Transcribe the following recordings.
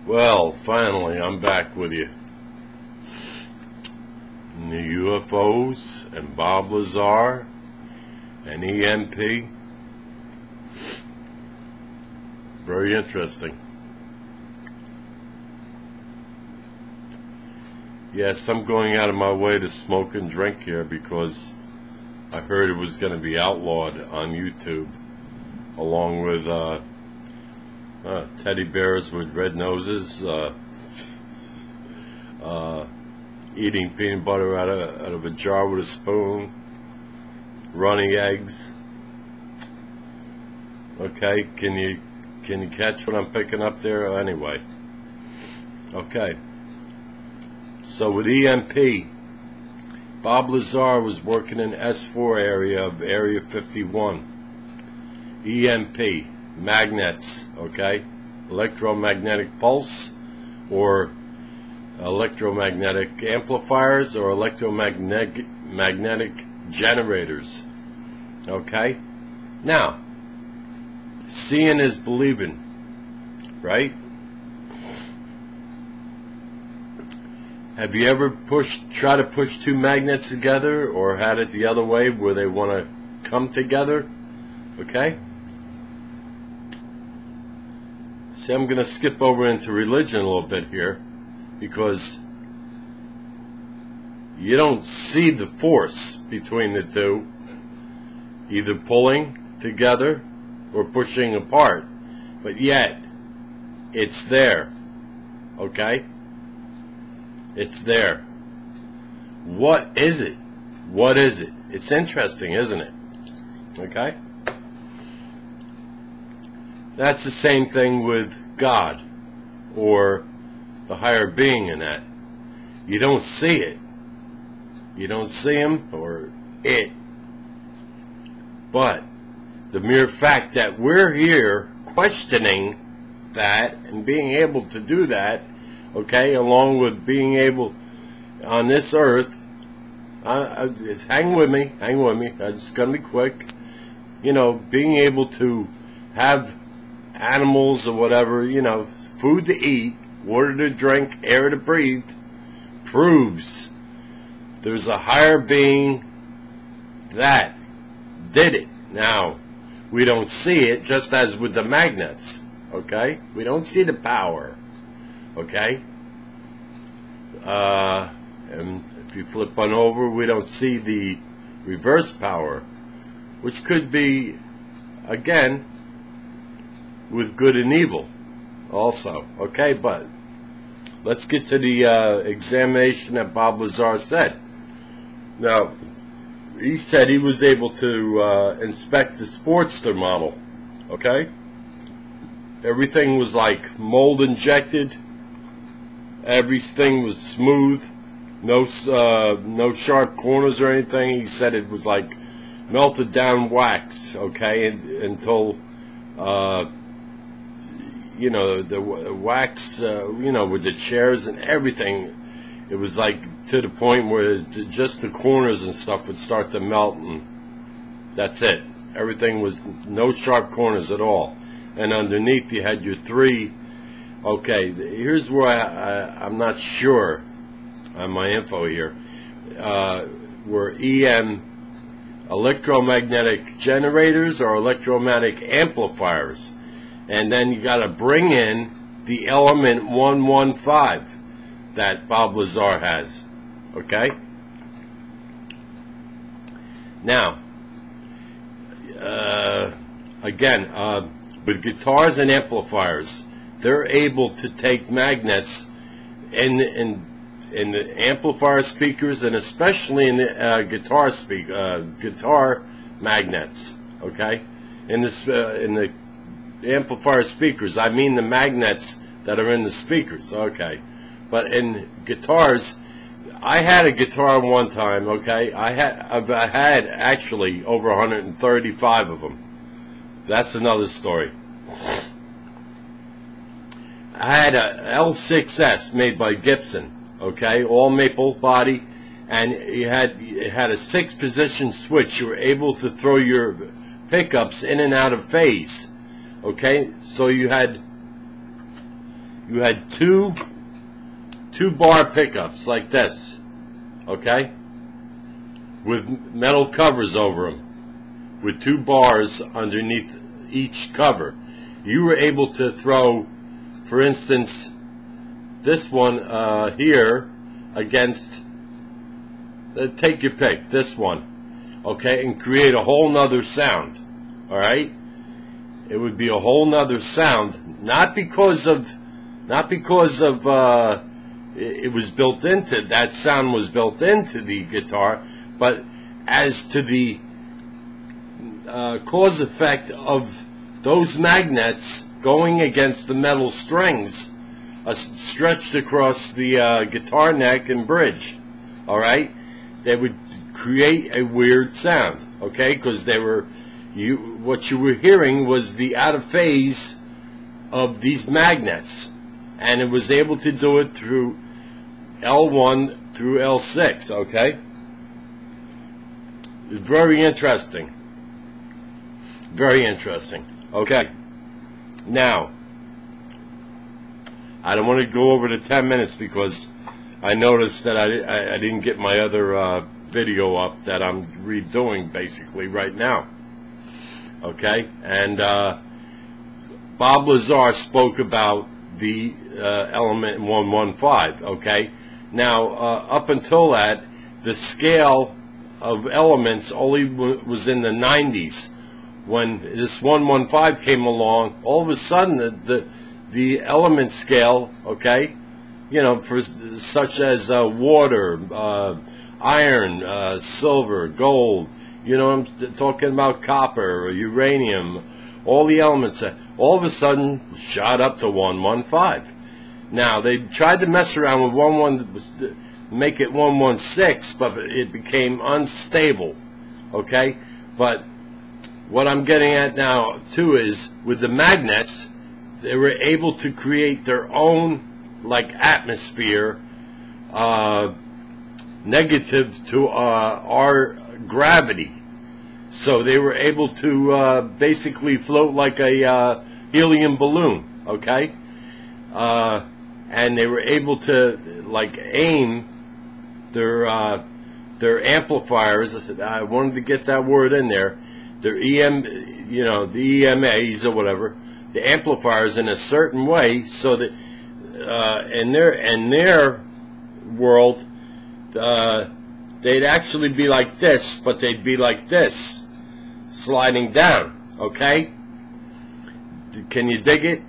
Well, finally, I'm back with you. The UFOs and Bob Lazar and EMP. Very interesting. Yes, I'm going out of my way to smoke and drink here because I heard it was going to be outlawed on YouTube, along with teddy bears with red noses, eating peanut butter out of a jar with a spoon, runny eggs. Okay, can you catch what I'm picking up there? Anyway, okay. So with EMP, Bob Lazar was working in S4 area of Area 51. EMP, magnets, okay? Electromagnetic pulse, or electromagnetic amplifiers, or electromagnetic generators, okay? Now, seeing is believing, right? Have you ever tried to push two magnets together, or had it the other way where they want to come together? Okay? See, I'm going to skip over into religion a little bit here, because you don't see the force between the two, either pulling together or pushing apart, but yet it's there. Okay? It's there. What is it? What is it? It's interesting, isn't it? Okay? That's the same thing with God, or the higher being in that. You don't see it. You don't see him or it. But the mere fact that we're here questioning that and being able to do that, okay, along with being able on this earth, just hang with me, I'm just going to be quick, you know, being able to have animals or whatever, you know, food to eat, water to drink, air to breathe, proves there's a higher being that did it. Now, we don't see it, just as with the magnets, okay? We don't see the power. Okay? And if you flip on over, we don't see the reverse power, which could be, again, with good and evil also. Okay, but let's get to the examination that Bob Lazar said. Now, he said he was able to inspect the Sportster model. Okay? Everything was like mold injected. Everything was smooth, no sharp corners or anything. He said it was like melted down wax, okay, until you know, the wax, you know, with the chairs and everything, it was like to the point where just the corners and stuff would start to melt, and that's it. Everything was no sharp corners at all, and underneath you had your three. Okay, here's where I'm not sure on my info here. Were electromagnetic generators or electromagnetic amplifiers. And then you got to bring in the element 115 that Bob Lazar has. Okay? Now, again, with guitars and amplifiers, they're able to take magnets in the amplifier speakers, and especially in the guitar magnets. Okay, in the amplifier speakers, I mean the magnets that are in the speakers. Okay, but in guitars, I had a guitar one time. Okay, I've had actually over 135 of them. That's another story. I had a L6S made by Gibson, okay, all maple body, and it had a 6-position switch. You were able to throw your pickups in and out of phase, okay, so you had you had two bar pickups like this, okay, with metal covers over them, with 2 bars underneath each cover. You were able to throw, for instance, this one here against, take your pick, this one, okay, and create a whole nother sound. All right, it would be a whole nother sound, not because of it was built into, that sound was built into the guitar, but as to the cause effect of those magnets going against the metal strings stretched across the guitar neck and bridge. All right, they would create a weird sound, okay, because they were, what you were hearing was the out of phase of these magnets, and it was able to do it through L1 through L6, okay? Very interesting. Very interesting. Okay. Now, I don't want to go over the 10 minutes because I noticed that I didn't get my other video up that I'm redoing basically right now. Okay? And Bob Lazar spoke about the element 115, okay? Now, up until that, the scale of elements only was in the 90s. When this 115 came along, all of a sudden the element scale, okay, you know, for such as water, iron, silver, gold, you know, I'm talking about copper or uranium, all the elements, all of a sudden shot up to 115. Now, they tried to mess around with make it 116, but it became unstable, okay? But what I'm getting at now, too, is with the magnets, they were able to create their own, like, atmosphere, negative to our gravity. So they were able to basically float like a helium balloon, okay? And they were able to, like, aim their amplifiers. I wanted to get that word in there. Their the EMAs or whatever, the amplifiers in a certain way, so that in their world, they'd actually be like this, but they'd be like this, sliding down. Okay? Can you dig it?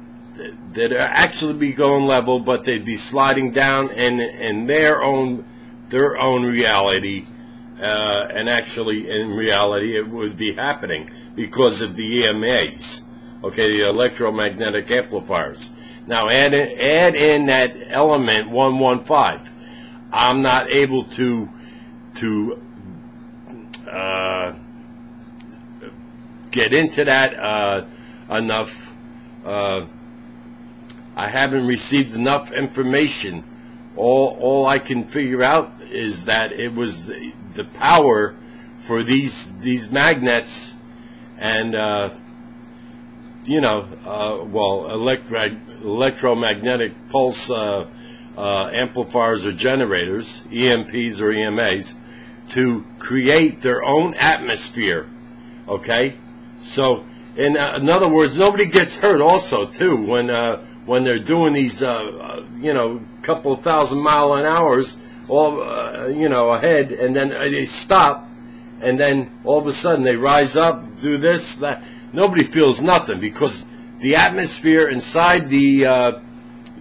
They'd actually be going level, but they'd be sliding down in their own reality. And actually, in reality, it would be happening because of the EMAs, okay, the electromagnetic amplifiers. Now, add in that element 115. I'm not able to get into that enough. I haven't received enough information. All I can figure out is that it was the power for these magnets and electromagnetic pulse amplifiers or generators, EMPs or EMAs, to create their own atmosphere. Okay, so in other words, nobody gets hurt. Also, too, when they're doing these, couple of 1,000-mile-an-hours, all ahead, and then they stop, and then all of a sudden they rise up, do this, that. Nobody feels nothing because the atmosphere inside the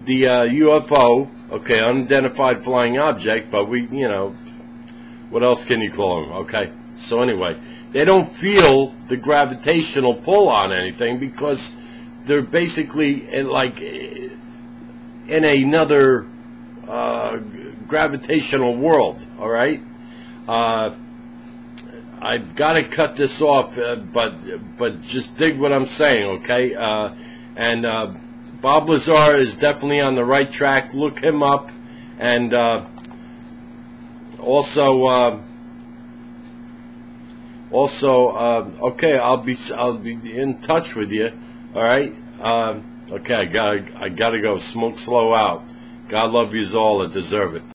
UFO, okay, unidentified flying object, but what else can you call them? Okay, so anyway, they don't feel the gravitational pull on anything because they're basically in another gravitational world. All right, I've got to cut this off, but just dig what I'm saying, okay? And Bob Lazar is definitely on the right track. Look him up, and okay, I'll be in touch with you. All right. Okay, I gotta go. Smoke slow out. God love yous all that deserve it.